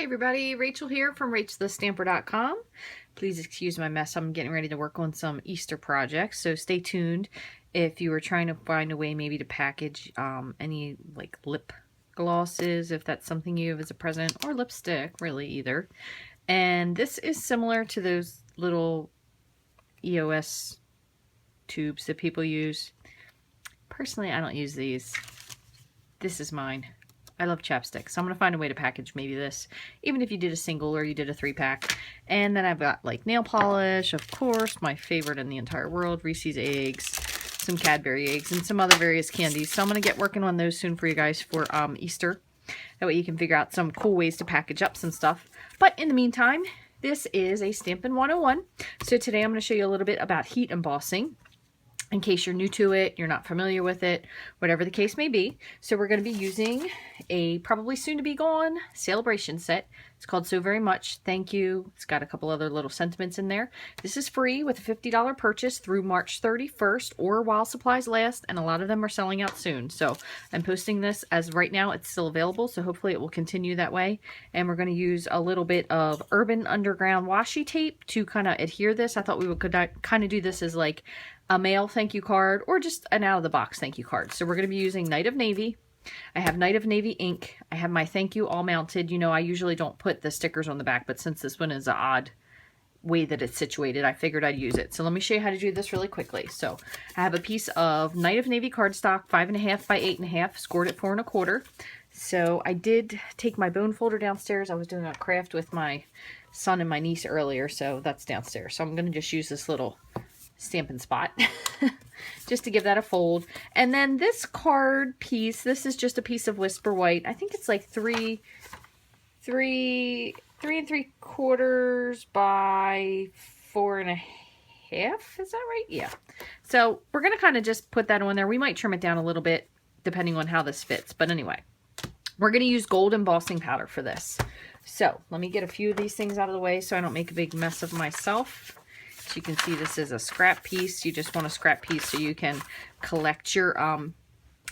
everybody, Rachel here from Rachthestamper.com. Please excuse my mess. I'm getting ready to work on some Easter projects, so stay tuned if you were trying to find a way maybe to package any like lip glosses, if that's something you have as a present, or lipstick, really either. And this is similar to those little EOS tubes that people use. Personally, I don't use these. This is mine. I love chapstick, so I'm going to find a way to package maybe this, even if you did a single or you did a 3-pack. And then I've got like nail polish, of course, my favorite in the entire world, Reese's eggs, some Cadbury eggs, and some other various candies. So I'm going to get working on those soon for you guys for Easter. That way you can figure out some cool ways to package up some stuff. But in the meantime, this is a Stampin' 101. So today I'm going to show you a little bit about heat embossing, in case you're new to it, you're not familiar with it, whatever the case may be. So we're going to be using a probably soon to be gone celebration set. It's called So Very Much Thank You. It's got a couple other little sentiments in there. This is free with a $50 purchase through March 31st or while supplies last, and a lot of them are selling out soon. So I'm posting this as right now it's still available, so hopefully it will continue that way. And we're going to use a little bit of Urban Underground washi tape to kind of adhere this. I thought we could kind of do this as like a mail thank you card or just an out of the box thank you card. So we're going to be using Night of Navy. I have Night of Navy ink. I have my thank you all mounted. You know, I usually don't put the stickers on the back, but since this one is an odd way that it's situated, I figured I'd use it. So let me show you how to do this really quickly. So I have a piece of Night of Navy cardstock, 5.5 by 8.5, scored at 4 1/4. So I did take my bone folder downstairs. I was doing a craft with my son and my niece earlier, so that's downstairs. So I'm going to just use this little Stampin' spot just to give that a fold. And then this card piece, this is just a piece of Whisper White. I think it's like 3 3¾ by 4.5. Is that right? Yeah. So we're going to kind of just put that on there. We might trim it down a little bit depending on how this fits. But anyway, we're going to use gold embossing powder for this. So let me get a few of these things out of the way so I don't make a big mess of myself. So you can see this is a scrap piece. You just want a scrap piece so you can collect your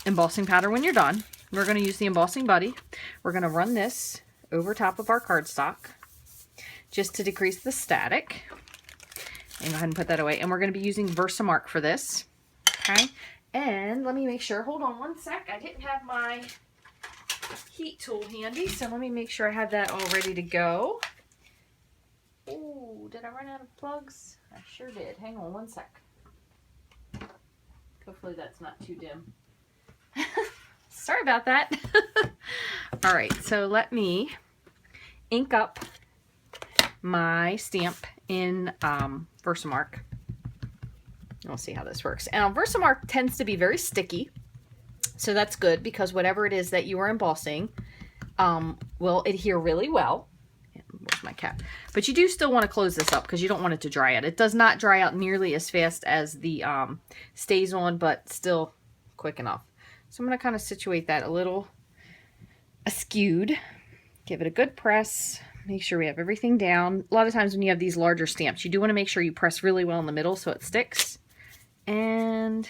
embossing powder when you're done. We're going to use the embossing buddy. We're going to run this over top of our cardstock just to decrease the static. And go ahead and put that away. And we're going to be using Versamark for this. Okay. And let me make sure. Hold on one sec. I didn't have my heat tool handy. So let me make sure I have that all ready to go. Oh, did I run out of plugs? I sure did. Hang on one sec. Hopefully that's not too dim. Sorry about that. All right, so let me ink up my stamp in Versamark. We'll see how this works. Now, Versamark tends to be very sticky, so that's good because whatever it is that you are embossing will adhere really well. Where's my cap? But you do still want to close this up because you don't want it to dry out. It does not dry out nearly as fast as the stays on, but still quick enough. So I'm going to kind of situate that a little askewed. Give it a good press. Make sure we have everything down. A lot of times when you have these larger stamps, you do want to make sure you press really well in the middle so it sticks. And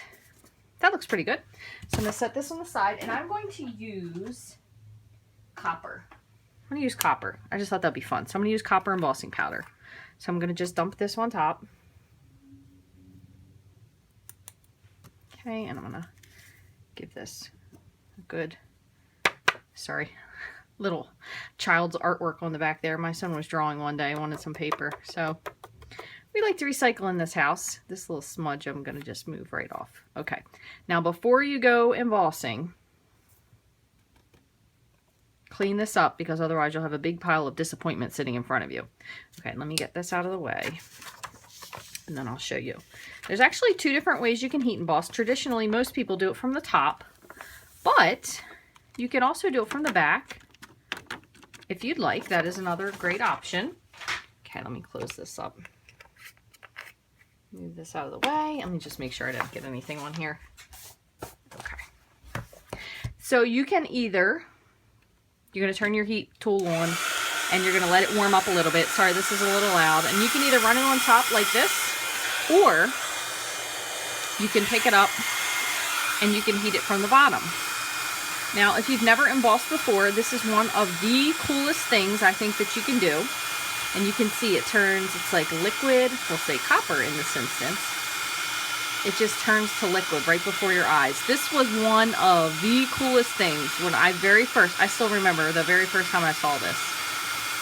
that looks pretty good. So I'm going to set this on the side, and I'm going to use copper. I'm going to use copper. I just thought that'd be fun. So I'm going to use copper embossing powder. So I'm going to just dump this on top. Okay, and I'm going to give this a good, little child's artwork on the back there. My son was drawing one day. I wanted some paper. So we like to recycle in this house. This little smudge I'm going to just move right off. Okay. Now before you go embossing, clean this up because otherwise you'll have a big pile of disappointment sitting in front of you. Okay, let me get this out of the way and then I'll show you. There's actually 2 different ways you can heat emboss. Traditionally, most people do it from the top, but you can also do it from the back if you'd like. That is another great option. Okay, let me close this up. Move this out of the way. Let me just make sure I don't get anything on here. Okay. So you can either, you're going to turn your heat tool on and you're going to let it warm up a little bit. Sorry, this is a little loud. And you can either run it on top like this, or you can pick it up and you can heat it from the bottom. Now, if you've never embossed before, this is one of the coolest things I think that you can do. And you can see it turns, it's like liquid, we'll say copper in this instance. It just turns to liquid right before your eyes. This was one of the coolest things when I still remember the very first time I saw this.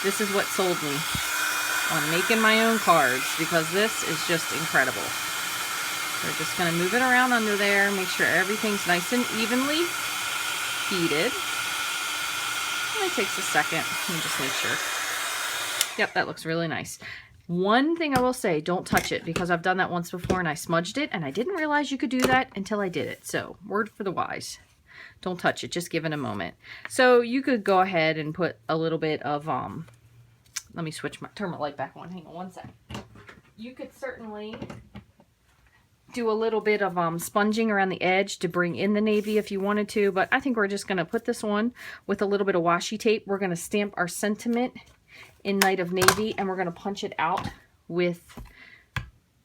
This is what sold me on making my own cards, because this is just incredible. We're just going to move it around under there, make sure everything's nice and evenly heated. It only takes a second. Let me just make sure. Yep, that looks really nice. One thing I will say, don't touch it, because I've done that once before and I smudged it and I didn't realize you could do that until I did it. So, word for the wise. Don't touch it, just give it a moment. So you could go ahead and put a little bit of, let me turn my light back on. Hang on one second. You could certainly do a little bit of sponging around the edge to bring in the navy if you wanted to, but I think we're just going to put this on with a little bit of washi tape. We're going to stamp our sentiment in Night of Navy, and we're going to punch it out with,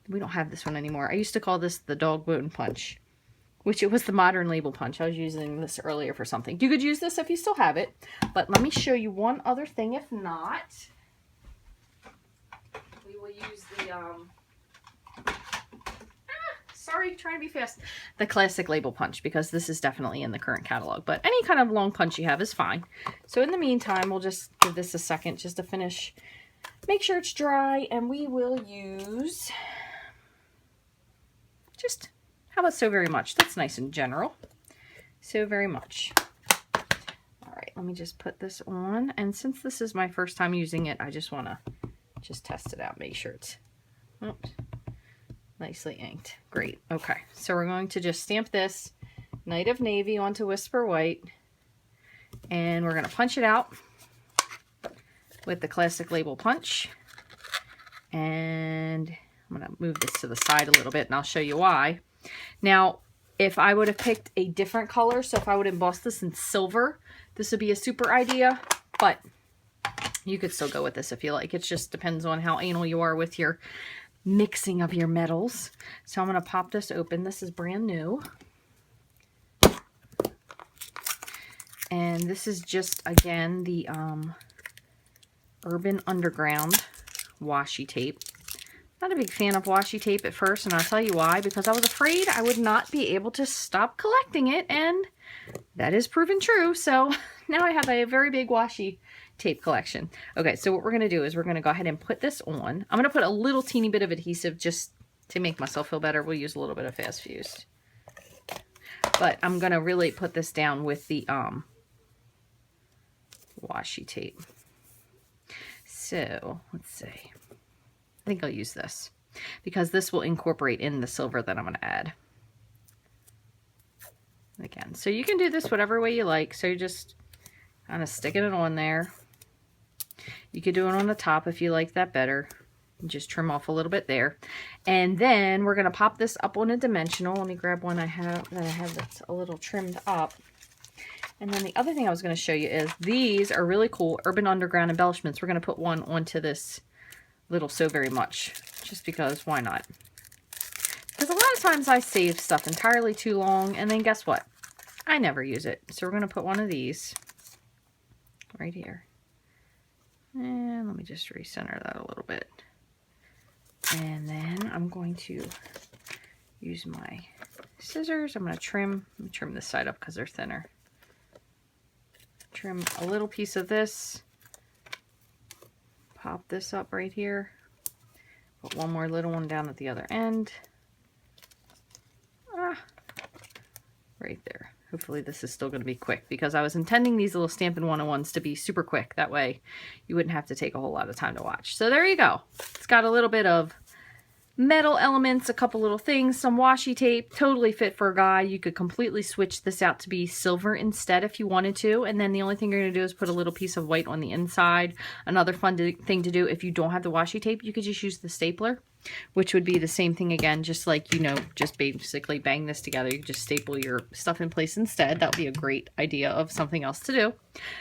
we don't have this one anymore. I used to call this the dog bone punch, which it was the modern label punch. I was using this earlier for something. You could use this if you still have it, but let me show you one other thing. If not, we will use the, sorry, trying to be fast. The classic label punch, because this is definitely in the current catalog. But any kind of long punch you have is fine. So in the meantime, we'll just give this a second just to finish. Make sure it's dry, and we will use just, how about So Very Much? That's nice and general. So Very Much. All right, let me just put this on. And since this is my first time using it, I just want to just test it out. Make sure it's, oops, nicely inked. Great. Okay, so we're going to just stamp this Night of Navy onto Whisper White, and we're going to punch it out with the classic label punch. And I'm going to move this to the side a little bit, and I'll show you why. Now, if I would have picked a different color, so if I would emboss this in silver, this would be a super idea, but you could still go with this if you like. It just depends on how anal you are with your mixing of your metals. So I'm going to pop this open. This is brand new. And this is just, again, the Urban Underground washi tape. Not a big fan of washi tape at first, and I'll tell you why. Because I was afraid I would not be able to stop collecting it, and that is proven true. So now I have a very big washi tape collection. Okay, so what we're going to do is we're going to go ahead and put this on. I'm going to put a little teeny bit of adhesive just to make myself feel better. We'll use a little bit of fast fused. But I'm going to really put this down with the washi tape. So, let's see. I think I'll use this because this will incorporate in the silver that I'm going to add. Again, so you can do this whatever way you like. So you're just kind of sticking it on there. You could do it on the top if you like that better. Just trim off a little bit there. And then we're going to pop this up on a dimensional. Let me grab one I have that's a little trimmed up. And then the other thing I was going to show you is these are really cool Urban Underground embellishments. We're going to put one onto this little So Very Much, just because why not? Because a lot of times I save stuff entirely too long, and then guess what? I never use it. So we're going to put one of these right here. And let me just recenter that a little bit. And then I'm going to use my scissors. I'm going to trim. Let me trim this side up because they're thinner. Trim a little piece of this. Pop this up right here. Put one more little one down at the other end. Right there. Hopefully this is still going to be quick because I was intending these little Stampin' 101s to be super quick. That way you wouldn't have to take a whole lot of time to watch. So there you go. It's got a little bit of metal elements, a couple little things, some washi tape, totally fit for a guy. You could completely switch this out to be silver instead if you wanted to. And then the only thing you're going to do is put a little piece of white on the inside. Another fun thing to do if you don't have the washi tape, you could just use the stapler, which would be the same thing again, just like, you know, just basically bang this together. You just staple your stuff in place instead. That would be a great idea of something else to do.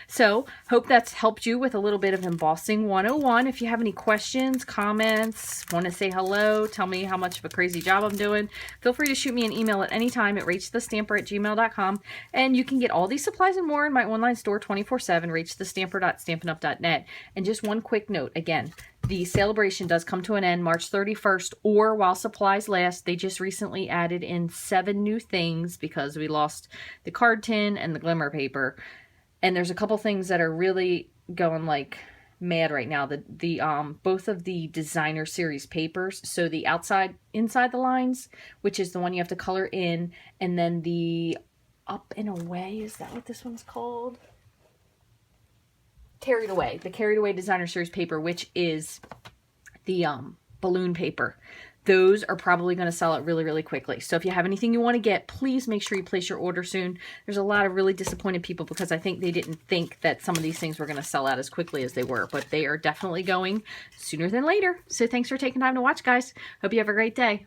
So, hope that's helped you with a little bit of Embossing 101. If you have any questions, comments, want to say hello, tell me how much of a crazy job I'm doing, feel free to shoot me an email at any time at rachthestamper@gmail.com. And you can get all these supplies and more in my online store 24/7, rachthestamper.stampinup.net. And just one quick note, again, the celebration does come to an end March 31st or while supplies last. They just recently added in 7 new things because we lost the card tin and the glimmer paper. And there's a couple things that are really going like mad right now. The both of the designer series papers, so the inside the lines, which is the one you have to color in, and then the up and away, is that what this one's called? Carried Away. The Carried Away designer series paper, which is the balloon paper. Those are probably going to sell out really, really quickly. So if you have anything you want to get, please make sure you place your order soon. There's a lot of really disappointed people because I think they didn't think that some of these things were going to sell out as quickly as they were, but they are definitely going sooner than later. So thanks for taking time to watch, guys. Hope you have a great day.